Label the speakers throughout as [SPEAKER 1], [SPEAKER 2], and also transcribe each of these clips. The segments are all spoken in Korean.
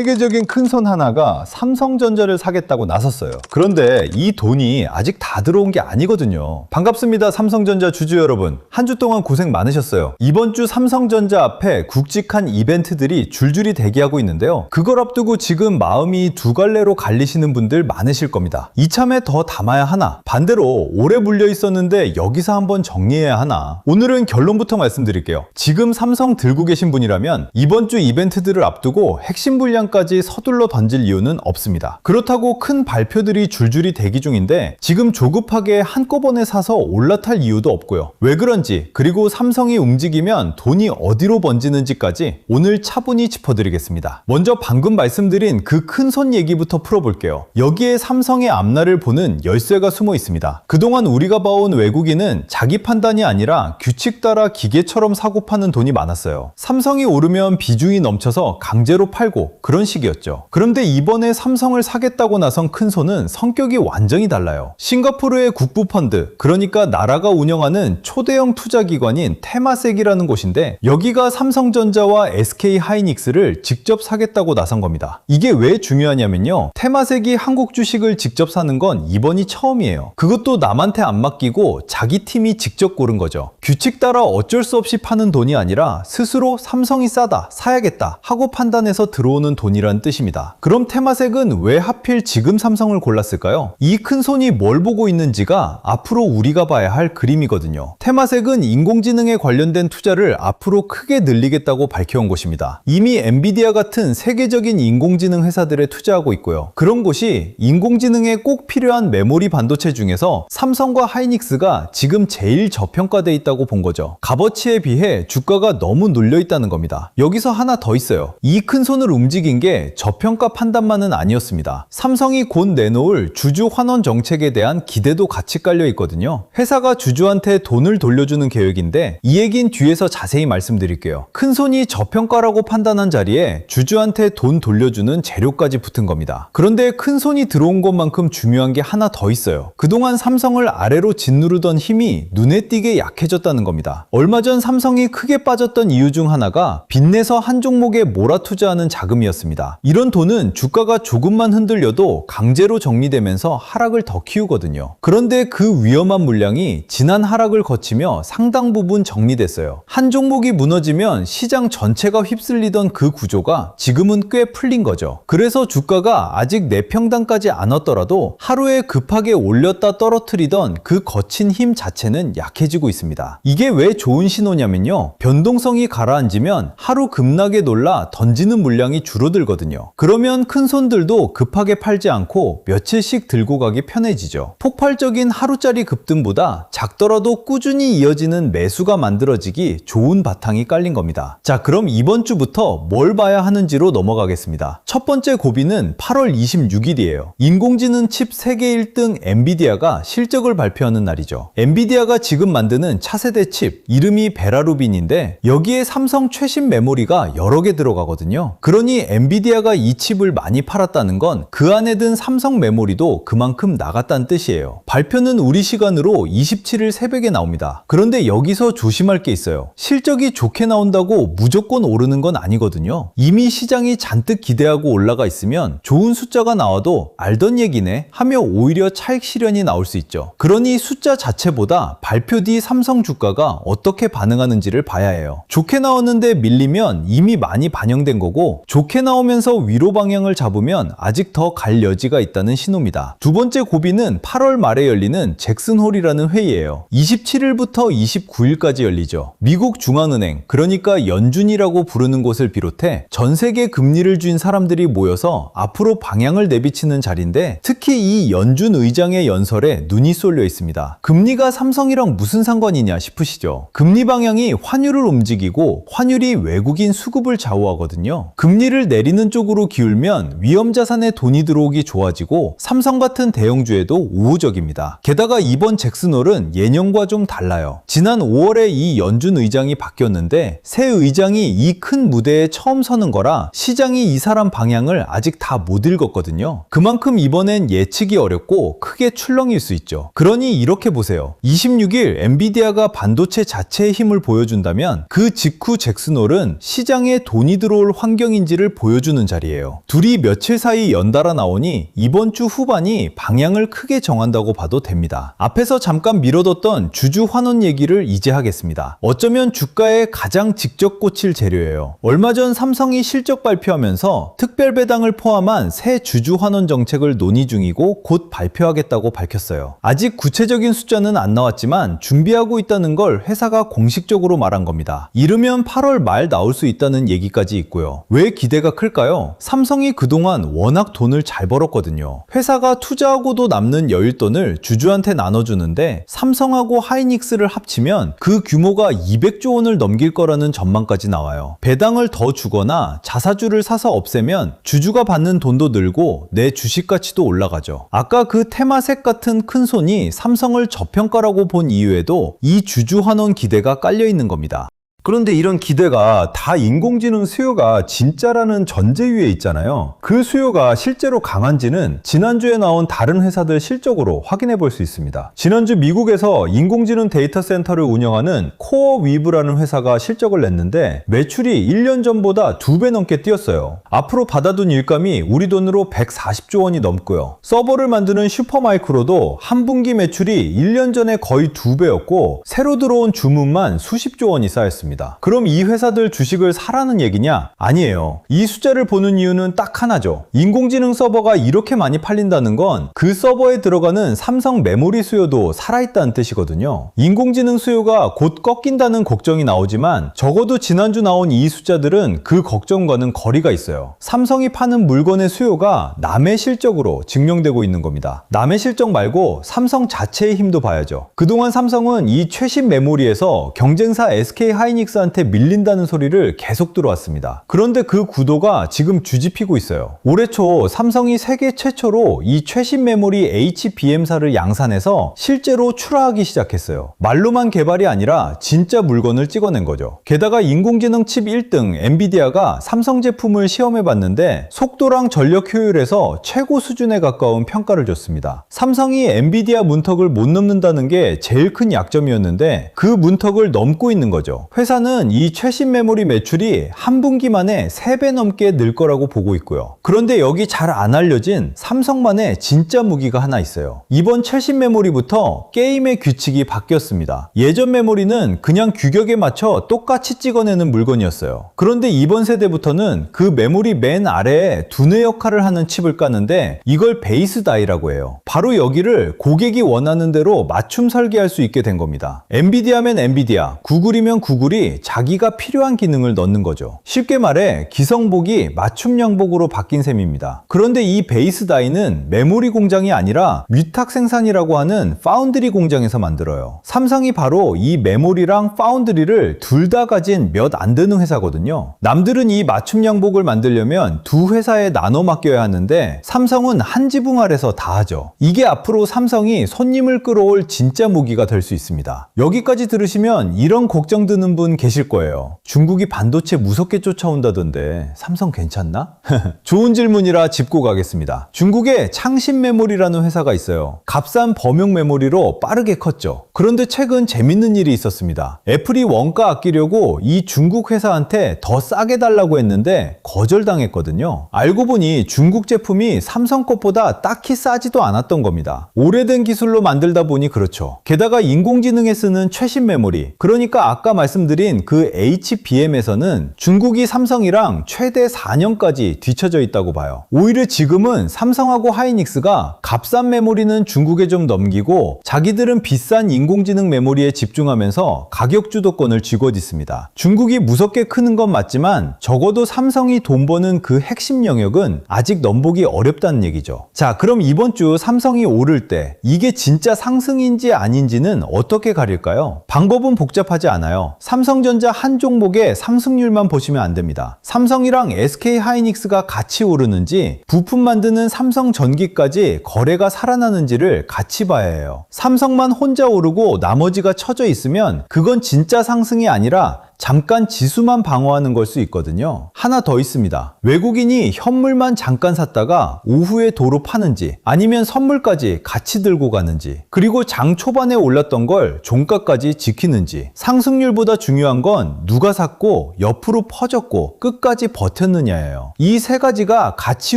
[SPEAKER 1] 세계적인 큰손 하나가 삼성전자를 사겠다고 나섰어요. 그런데 이 돈이 아직 다 들어온 게 아니거든요. 반갑습니다, 삼성전자 주주 여러분. 한 주 동안 고생 많으셨어요. 이번 주 삼성전자 앞에 굵직한 이벤트들이 줄줄이 대기하고 있는데요. 그걸 앞두고 지금 마음이 두 갈래로 갈리시는 분들 많으실 겁니다. 이참에 더 담아야 하나? 반대로 오래 물려 있었는데 여기서 한번 정리해야 하나? 오늘은 결론부터 말씀드릴게요. 지금 삼성 들고 계신 분이라면 이번 주 이벤트들을 앞두고 핵심 물량까지 서둘러 던질 이유는 없습니다. 그렇다고 큰 발표들이 줄줄이 대기 중인데 지금 조급하게 한꺼번에 사서 올라탈 이유도 없고요. 왜 그런지, 그리고 삼성이 움직이면 돈이 어디로 번지는지까지 오늘 차분히 짚어드리겠습니다. 먼저 방금 말씀드린 그 큰손 얘기부터 풀어볼게요. 여기에 삼성의 앞날을 보는 열쇠가 숨어 있습니다. 그동안 우리가 봐온 외국인은 자기 판단이 아니라 규칙 따라 기계처럼 사고 파는 돈이 많았어요. 삼성이 오르면 비중이 넘쳐서 강제로 팔고 그런 식이었죠. 그런데 이번에 삼성을 사겠다고 나선 큰손은 성격이 완전히 달라요. 싱가포르의 국부펀드, 그러니까 나라가 운영하는 초대형 투자기관인 테마섹이라는 곳인데 여기가 삼성전자와 SK하이닉스를 직접 사겠다고 나선 겁니다. 이게 왜 중요하냐면요, 테마섹이 한국 주식을 직접 사는 건 이번이 처음이에요. 그것도 남한테 안 맡기고 자기 팀이 직접 고른 거죠. 규칙 따라 어쩔 수 없이 파는 돈이 아니라 스스로 삼성이 싸다, 사야겠다 하고 판단해서 들어오는 돈이란 뜻입니다. 그럼 테마섹은 왜 하필 지금 삼성을 골랐을까요? 이 큰 손이 뭘 보고 있는지가 앞으로 우리가 봐야 할 그림이거든요. 테마섹은 인공지능에 관련된 투자를 앞으로 크게 늘리겠다고 밝혀온 곳입니다. 이미 엔비디아 같은 세계적인 인공지능 회사들에 투자하고 있고요. 그런 곳이 인공지능에 꼭 필요한 메모리 반도체 중에서 삼성과 하이닉스가 지금 제일 저평가돼 있다고 본 거죠. 값어치에 비해 주가가 너무 눌려 있다는 겁니다. 여기서 하나 더 있어요. 이 큰 손을 움직인 게 저평가 판단만은 아니었습니다. 삼성이 곧 내놓을 주주 환원 정책에 대한 기대도 같이 깔려 있거든요. 회사가 주주한테 돈을 돌려주는 계획인데 이 얘긴 뒤에서 자세히 말씀드릴게요. 큰 손이 저평가라고 판단한 자리에 주주한테 돈 돌려주는 재료까지 붙은 겁니다. 그런데 큰 손이 들어온 것만큼 중요한 게 하나 더 있어요. 그동안 삼성을 아래로 짓누르던 힘이 눈에 띄게 약해졌다는 겁니다. 얼마 전 삼성이 크게 빠졌던 이유 중 하나가 빚내서 한 종목에 몰아 투자하는 자금이었습니다. 이런 돈은 주가가 조금만 흔들려도 강제로 정리되면서 하락을 더 키우거든요. 그런데 그 위험한 물량이 지난 하락을 거치며 상당 부분 정리됐어요. 한 종목이 무너지면 시장 전체가 휩쓸리던 그 구조가 지금은 꽤 풀린 거죠. 그래서 주가가 아직 내평단까지 안 왔더라도 하루에 급하게 올렸다 떨어뜨리던 그 거친 힘 자체는 약해지고 있습니다. 이게 왜 좋은 신호냐면요, 변동성이 가라앉으면 하루 급락에 놀라 던지는 물량이 줄어들거든요. 그러면 큰 손들도 급하게 팔지 않고 며칠씩 들고 가기 편해지죠. 폭발적인 하루짜리 급등보다 작더라도 꾸준히 이어지는 매수가 만들어지기 좋은 바탕이 깔린 겁니다. 자, 그럼 이번 주부터 뭘 봐야 하는지로 넘어가겠습니다. 첫 번째 고비는 8월 26일이에요. 인공지능 칩 세계 1등 엔비디아가 실적을 발표하는 날이죠. 엔비디아가 지금 만드는 차세대 칩, 이름이 베라루빈인데 여기에 삼성 최신 메모리가 여러 개 들어가거든요. 그러니 엔비디아가 이 칩을 많이 팔았다는 건 그 안에 든 삼성 메모리도 그만큼 나갔다는 뜻이에요. 발표는 우리 시간으로 27일 새벽에 나옵니다. 그런데 여기서 조심할 게 있어요. 실적이 좋게 나온다고 무조건 오르는 건 아니거든요. 이미 시장이 잔뜩 기대하고 올라가 있으면 좋은 숫자가 나와도 알던 얘기네 하며 오히려 차익 실현이 나올 수 있죠. 그러니 숫자 자체보다 발표 뒤 삼성 주가가 어떻게 반응하는지를 봐야 해요. 좋게 나왔는데 밀리면 이미 많이 반영된 거고, 좋게 나오면서 위로 방향을 잡으면 아직 더 갈 여지가 있다는 신호입니다. 두 번째 고비는 8월 말에 열리는 잭슨홀이라는 회의예요. 27일부터 29일까지 열리죠. 미국 중앙은행, 그러니까 연준이라고 부르는 곳을 비롯해 전 세계 금리를 쥔 사람들이 모여서 앞으로 방향을 내비치는 자리인데 특히 이 연준 의장의 연설에 눈이 쏠려 있습니다. 금리가 삼성이랑 무슨 상관이냐 싶으시죠? 금리 방향이 환율을 움직이고 환율이 외국인 수급을 좌우하거든요. 금리를 내리는 쪽으로 기울면 위험자산에 돈이 들어오기 좋아지고 삼성 같은 대형주에도 우호적입니다. 게다가 이번 잭슨홀은 예년과 좀 달라요. 지난 5월에 이 연준 의장이 바뀌었는데 새 의장이 이 큰 무대에 처음 서는 거라 시장이 이 사람 방향을 아직 다 못 읽었거든요. 그만큼 이번엔 예측이 어렵고 크게 출렁일 수 있죠. 그러니 이렇게 보세요. 26일 엔비디아가 반도체 자체의 힘을 보여준다면 그 직후 잭슨홀은 시장에 돈이 들어올 환경인지를 보여줍니다. 보여주는 자리예요. 둘이 며칠 사이 연달아 나오니 이번 주 후반이 방향을 크게 정한다고 봐도 됩니다. 앞에서 잠깐 미뤄뒀던 주주 환원 얘기를 이제 하겠습니다. 어쩌면 주가에 가장 직접 꽂힐 재료예요. 얼마 전 삼성이 실적 발표하면서 특별 배당을 포함한 새 주주 환원 정책을 논의 중이고 곧 발표하겠다고 밝혔어요. 아직 구체적인 숫자는 안 나왔지만 준비하고 있다는 걸 회사가 공식적으로 말한 겁니다. 이르면 8월 말 나올 수 있다는 얘기까지 있고요. 왜 기대가 클까요? 삼성이 그동안 워낙 돈을 잘 벌었거든요. 회사가 투자하고도 남는 여윳돈을 주주한테 나눠주는데 삼성하고 하이닉스를 합치면 그 규모가 200조 원을 넘길 거라는 전망까지 나와요. 배당을 더 주거나 자사주를 사서 없애면 주주가 받는 돈도 늘고 내 주식 가치도 올라가죠. 아까 그 테마색 같은 큰 손이 삼성을 저평가라고 본 이유에도 이 주주 환원 기대가 깔려 있는 겁니다. 그런데 이런 기대가 다 인공지능 수요가 진짜라는 전제 위에 있잖아요. 그 수요가 실제로 강한지는 지난주에 나온 다른 회사들 실적으로 확인해 볼 수 있습니다. 지난주 미국에서 인공지능 데이터 센터를 운영하는 코어위브라는 회사가 실적을 냈는데 매출이 1년 전보다 2배 넘게 뛰었어요. 앞으로 받아둔 일감이 우리 돈으로 140조 원이 넘고요. 서버를 만드는 슈퍼마이크로도 한 분기 매출이 1년 전에 거의 2배였고 새로 들어온 주문만 수십조 원이 쌓였습니다. 그럼 이 회사들 주식을 사라는 얘기냐? 아니에요. 이 숫자를 보는 이유는 딱 하나죠. 인공지능 서버가 이렇게 많이 팔린다는 건 그 서버에 들어가는 삼성 메모리 수요도 살아있다는 뜻이거든요. 인공지능 수요가 곧 꺾인다는 걱정이 나오지만 적어도 지난주 나온 이 숫자들은 그 걱정과는 거리가 있어요. 삼성이 파는 물건의 수요가 남의 실적으로 증명되고 있는 겁니다. 남의 실적 말고 삼성 자체의 힘도 봐야죠. 그동안 삼성은 이 최신 메모리에서 경쟁사 SK 하이닉스한테 밀린다는 소리를 계속 들어왔습니다. 그런데 그 구도가 지금 뒤집히고 있어요. 올해 초 삼성이 세계 최초로 이 최신 메모리 HBM사를 양산해서 실제로 출하하기 시작했어요. 말로만 개발이 아니라 진짜 물건을 찍어낸 거죠. 게다가 인공지능 칩 1등 엔비디아가 삼성 제품을 시험해봤는데 속도랑 전력 효율에서 최고 수준에 가까운 평가를 줬습니다. 삼성이 엔비디아 문턱을 못 넘는다는 게 제일 큰 약점이었는데 그 문턱을 넘고 있는 거죠. 회사는 이 최신 메모리 매출이 한 분기 만에 3배 넘게 늘 거라고 보고 있고요. 그런데 여기 잘 안 알려진 삼성만의 진짜 무기가 하나 있어요. 이번 최신 메모리부터 게임의 규칙이 바뀌었습니다. 예전 메모리는 그냥 규격에 맞춰 똑같이 찍어내는 물건이었어요. 그런데 이번 세대부터는 그 메모리 맨 아래에 두뇌 역할을 하는 칩을 까는데 이걸 베이스 다이라고 해요. 바로 여기를 고객이 원하는 대로 맞춤 설계할 수 있게 된 겁니다. 엔비디아면 엔비디아, 구글이면 구글이 자기가 필요한 기능을 넣는 거죠. 쉽게 말해 기성복이 맞춤 양복으로 바뀐 셈입니다. 그런데 이 베이스 다이는 메모리 공장이 아니라 위탁 생산이라고 하는 파운드리 공장에서 만들어요. 삼성이 바로 이 메모리랑 파운드리를 둘 다 가진 몇 안 되는 회사거든요. 남들은 이 맞춤 양복을 만들려면 두 회사에 나눠 맡겨야 하는데 삼성은 한 지붕 아래서 다 하죠. 이게 앞으로 삼성이 손님을 끌어올 진짜 무기가 될 수 있습니다. 여기까지 들으시면 이런 걱정 드는 분 계실 거예요. 중국이 반도체 무섭게 쫓아온다던데 삼성 괜찮나? 좋은 질문이라 짚고 가겠습니다. 중국에 창신 메모리라는 회사가 있어요. 값싼 범용 메모리로 빠르게 컸죠. 그런데 최근 재밌는 일이 있었습니다. 애플이 원가 아끼려고 이 중국 회사한테 더 싸게 달라고 했는데 거절당했거든요. 알고 보니 중국 제품이 삼성 것보다 딱히 싸지도 않았던 겁니다. 오래된 기술로 만들다 보니 그렇죠. 게다가 인공지능에 쓰는 최신 메모리, 그러니까 아까 말씀드린 그 HBM에서는 중국이 삼성이랑 최대 4년까지 뒤처져 있다고 봐요. 오히려 지금은 삼성하고 하이닉스가 값싼 메모리는 중국에 좀 넘기고 자기들은 비싼 인공지능 메모리에 집중하면서 가격 주도권을 쥐고 있습니다. 중국이 무섭게 크는 건 맞지만 적어도 삼성이 돈 버는 그 핵심 영역은 아직 넘보기 어렵다는 얘기죠. 자, 그럼 이번 주 삼성이 오를 때 이게 진짜 상승인지 아닌지는 어떻게 가릴까요? 방법은 복잡하지 않아요. 삼성전자 한 종목의 상승률만 보시면 안 됩니다. 삼성이랑 SK 하이닉스가 같이 오르는지 부품 만드는 삼성전기까지 거래가 살아나는지를 같이 봐야 해요. 삼성만 혼자 오르고 나머지가 처져 있으면 그건 진짜 상승이 아니라 잠깐 지수만 방어하는 걸 수 있거든요. 하나 더 있습니다. 외국인이 현물만 잠깐 샀다가 오후에 도로 파는지 아니면 선물까지 같이 들고 가는지, 그리고 장 초반에 올랐던 걸 종가까지 지키는지, 상승률보다 중요한 건 누가 샀고 옆으로 퍼졌고 끝까지 버텼느냐예요. 이 세 가지가 같이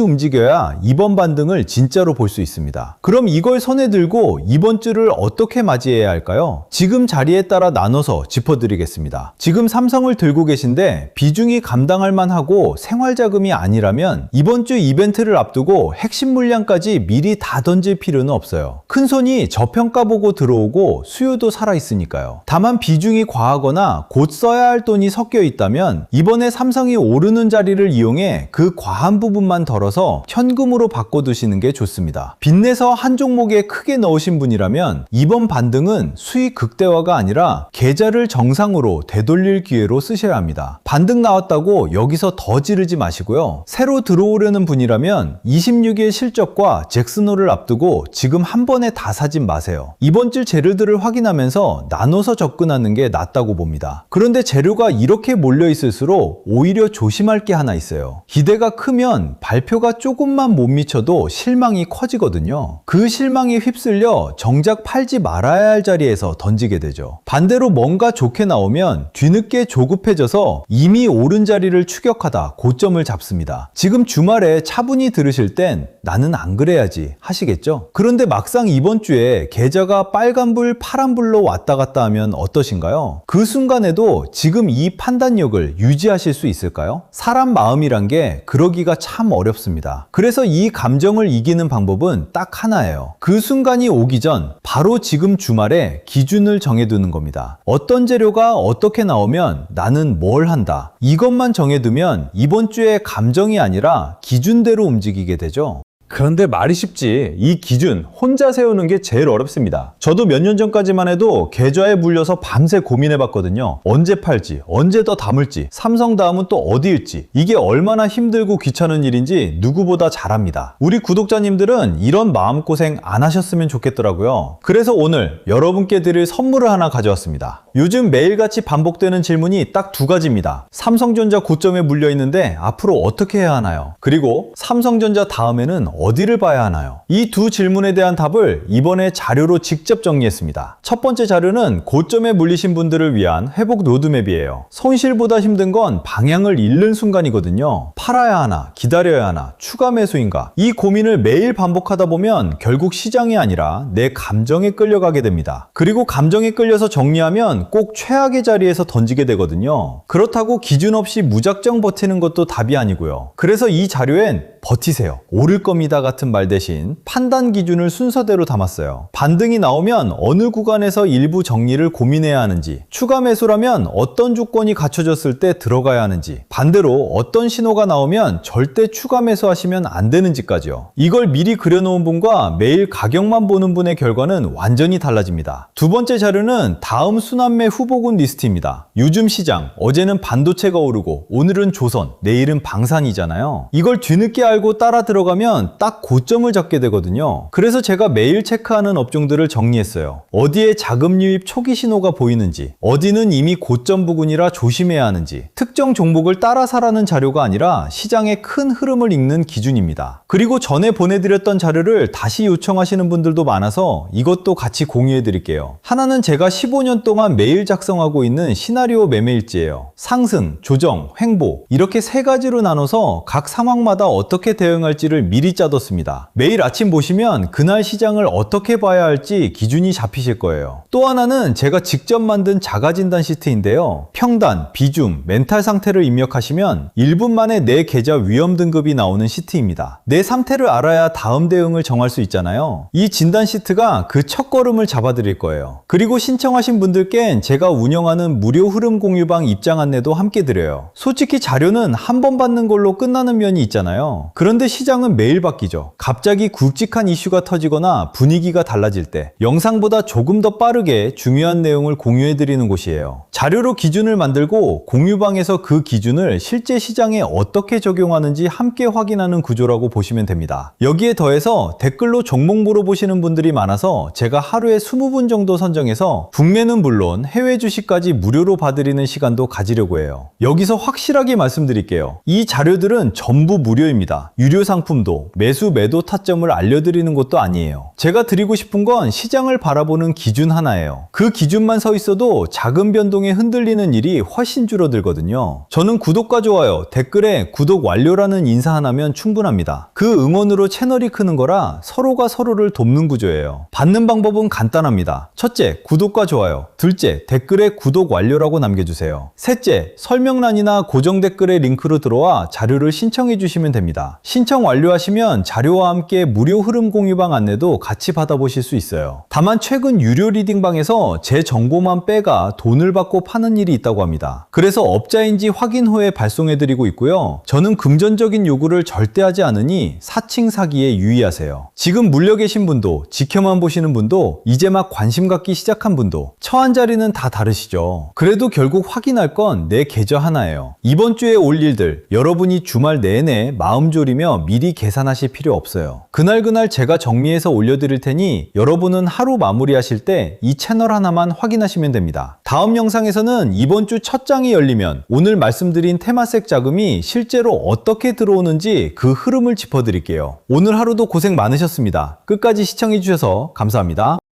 [SPEAKER 1] 움직여야 이번 반등을 진짜로 볼 수 있습니다. 그럼 이걸 손에 들고 이번 주를 어떻게 맞이해야 할까요? 지금 자리에 따라 나눠서 짚어드리겠습니다. 지금 삼성을 들고 계신데 비중이 감당할 만하고 생활자금이 아니라면 이번 주 이벤트를 앞두고 핵심 물량까지 미리 다 던질 필요는 없어요. 큰손이 저평가 보고 들어오고 수요도 살아있으니까요. 다만 비중이 과하거나 곧 써야 할 돈이 섞여 있다면 이번에 삼성이 오르는 자리를 이용해 그 과한 부분만 덜어서 현금으로 바꿔두시는 게 좋습니다. 빚내서 한 종목에 크게 넣으신 분이라면 이번 반등은 수익 극대화가 아니라 계좌를 정상으로 되돌릴 기회로 쓰셔야 합니다. 반등 나왔다고 여기서 더 지르지 마시고요. 새로 들어오려는 분이라면 26일 실적과 잭슨홀을 앞두고 지금 한 번에 다 사진 마세요. 이번 주 재료들을 확인하면서 나눠서 접근하는 게 낫다고 봅니다. 그런데 재료가 이렇게 몰려 있을수록 오히려 조심할 게 하나 있어요. 기대가 크면 발표가 조금만 못 미쳐도 실망이 커지거든요. 그 실망이 휩쓸려 정작 팔지 말아야 할 자리에서 던지게 되죠. 반대로 뭔가 좋게 나오면 뒤늦게 조급해져서 이미 오른 자리를 추격하다 고점을 잡습니다. 지금 주말에 차분히 들으실 땐 나는 안 그래야지 하시겠죠? 그런데 막상 이번 주에 계좌가 빨간불 파란불로 왔다 갔다 하면 어떠신가요? 그 순간에도 지금 이 판단력을 유지하실 수 있을까요? 사람 마음이란 게 그러기가 참 어렵습니다. 그래서 이 감정을 이기는 방법은 딱 하나예요. 그 순간이 오기 전 바로 지금 주말에 기준을 정해두는 겁니다. 어떤 재료가 어떻게 나오면 나는 뭘 한다. 이것만 정해두면 이번 주에 감정이 아니라 기준대로 움직이게 되죠.
[SPEAKER 2] 그런데 말이 쉽지 이 기준 혼자 세우는 게 제일 어렵습니다. 저도 몇 년 전까지만 해도 계좌에 물려서 밤새 고민해봤거든요. 언제 팔지, 언제 더 담을지, 삼성 다음은 또 어디일지, 이게 얼마나 힘들고 귀찮은 일인지 누구보다 잘 압니다. 우리 구독자님들은 이런 마음고생 안 하셨으면 좋겠더라고요. 그래서 오늘 여러분께 드릴 선물을 하나 가져왔습니다. 요즘 매일같이 반복되는 질문이 딱 두 가지입니다. 삼성전자 고점에 물려 있는데 앞으로 어떻게 해야 하나요? 그리고 삼성전자 다음에는 어디를 봐야 하나요? 이 두 질문에 대한 답을 이번에 자료로 직접 정리했습니다. 첫 번째 자료는 고점에 물리신 분들을 위한 회복 로드맵이에요. 손실보다 힘든 건 방향을 잃는 순간이거든요. 팔아야 하나, 기다려야 하나, 추가 매수인가? 이 고민을 매일 반복하다 보면 결국 시장이 아니라 내 감정에 끌려가게 됩니다. 그리고 감정에 끌려서 정리하면 꼭 최악의 자리에서 던지게 되거든요. 그렇다고 기준 없이 무작정 버티는 것도 답이 아니고요. 그래서 이 자료엔 버티세요, 오를 겁니다 같은 말 대신 판단 기준을 순서대로 담았어요. 반등이 나오면 어느 구간에서 일부 정리를 고민해야 하는지, 추가 매수라면 어떤 조건이 갖춰졌을 때 들어가야 하는지, 반대로 어떤 신호가 나오면 절대 추가 매수하시면 안 되는지까지요. 이걸 미리 그려놓은 분과 매일 가격만 보는 분의 결과는 완전히 달라집니다. 두 번째 자료는 다음 순환매 후보군 리스트입니다. 요즘 시장, 어제는 반도체가 오르고 오늘은 조선, 내일은 방산이잖아요. 이걸 뒤늦게 알고 따라 들어가면 딱 고점을 잡게 되거든요. 그래서 제가 매일 체크하는 업종들을 정리했어요. 어디에 자금 유입 초기 신호가 보이는지, 어디는 이미 고점 부근이라 조심해야 하는지, 특정 종목을 따라 사라는 자료가 아니라 시장의 큰 흐름을 읽는 기준입니다. 그리고 전에 보내드렸던 자료를 다시 요청하시는 분들도 많아서 이것도 같이 공유해 드릴게요. 하나는 제가 15년 동안 매일 작성하고 있는 시나리오 매매일지예요. 상승, 조정, 횡보 이렇게 세 가지로 나눠서 각 상황마다 어떻게 대응할지를 미리 짜뒀습니다. 매일 아침 보시면 그날 시장을 어떻게 봐야 할지 기준이 잡히실 거예요. 또 하나는 제가 직접 만든 자가진단 시트인데요. 평단, 비중, 멘탈 상태를 입력하시면 1분 만에 내 계좌 위험 등급이 나오는 시트입니다. 내 상태를 알아야 다음 대응을 정할 수 있잖아요. 이 진단 시트가 그 첫걸음을 잡아드릴 거예요. 그리고 신청하신 분들께는 제가 운영하는 무료 흐름 공유방 입장 안내도 함께 드려요. 솔직히 자료는 한 번 받는 걸로 끝나는 면이 있잖아요.
[SPEAKER 1] 그런데 시장은 매일 바뀌죠. 갑자기 굵직한 이슈가 터지거나 분위기가 달라질 때 영상보다 조금 더 빠르게 중요한 내용을 공유해드리는 곳이에요. 자료로 기준을 만들고 공유방에서 그 기준을 실제 시장에 어떻게 적용하는지 함께 확인하는 구조라고 보시면 됩니다. 여기에 더해서 댓글로 종목 물어보시는 분들이 많아서 제가 하루에 20분 정도 선정해서 국내는 물론 해외 주식까지 무료로 봐드리는 시간도 가지려고 해요. 여기서 확실하게 말씀드릴게요. 이 자료들은 전부 무료입니다. 유료 상품도 매수 매도 타점을 알려드리는 것도 아니에요. 제가 드리고 싶은 건 시장을 바라보는 기준 하나예요. 그 기준만 서 있어도 작은 변동에 흔들리는 일이 훨씬 줄어들거든요. 저는 구독과 좋아요, 댓글에 구독 완료라는 인사 하나면 충분합니다. 그 응원으로 채널이 크는 거라 서로가 서로를 돕는 구조예요. 받는 방법은 간단합니다. 첫째, 구독과 좋아요. 둘째, 댓글에 구독 완료라고 남겨주세요. 셋째, 설명란이나 고정 댓글에 링크로 들어와 자료를 신청해 주시면 됩니다. 신청 완료하시면 자료와 함께 무료 흐름 공유방 안내도 같이 받아보실 수 있어요. 다만 최근 유료 리딩방에서 제 정보만 빼가 돈을 받고 파는 일이 있다고 합니다. 그래서 업자인지 확인 후에 발송해드리고 있고요. 저는 금전적인 요구를 절대 하지 않으니 사칭 사기에 유의하세요. 지금 물려 계신 분도 지켜만 보시는 분도 이제 막 관심 갖기 시작한 분도 처한 자리는 다 다르시죠. 그래도 결국 확인할 건 내 계좌 하나예요. 이번 주에 올 일들 여러분이 주말 내내 마음 졸이며 미리 계산하실 필요 없어요. 그날 제가 정리해서 올려드릴 테니 여러분은 하루 마무리하실 때 이 채널 하나만 확인하시면 됩니다. 다음 영상에서는 이번 주 첫 장이 열리면 오늘 말씀드린 테마색 자금이 실제로 어떻게 들어오는지 그 흐름을 짚어드릴게요. 오늘 하루도 고생 많으셨습니다. 끝까지 시청해주셔서 감사합니다.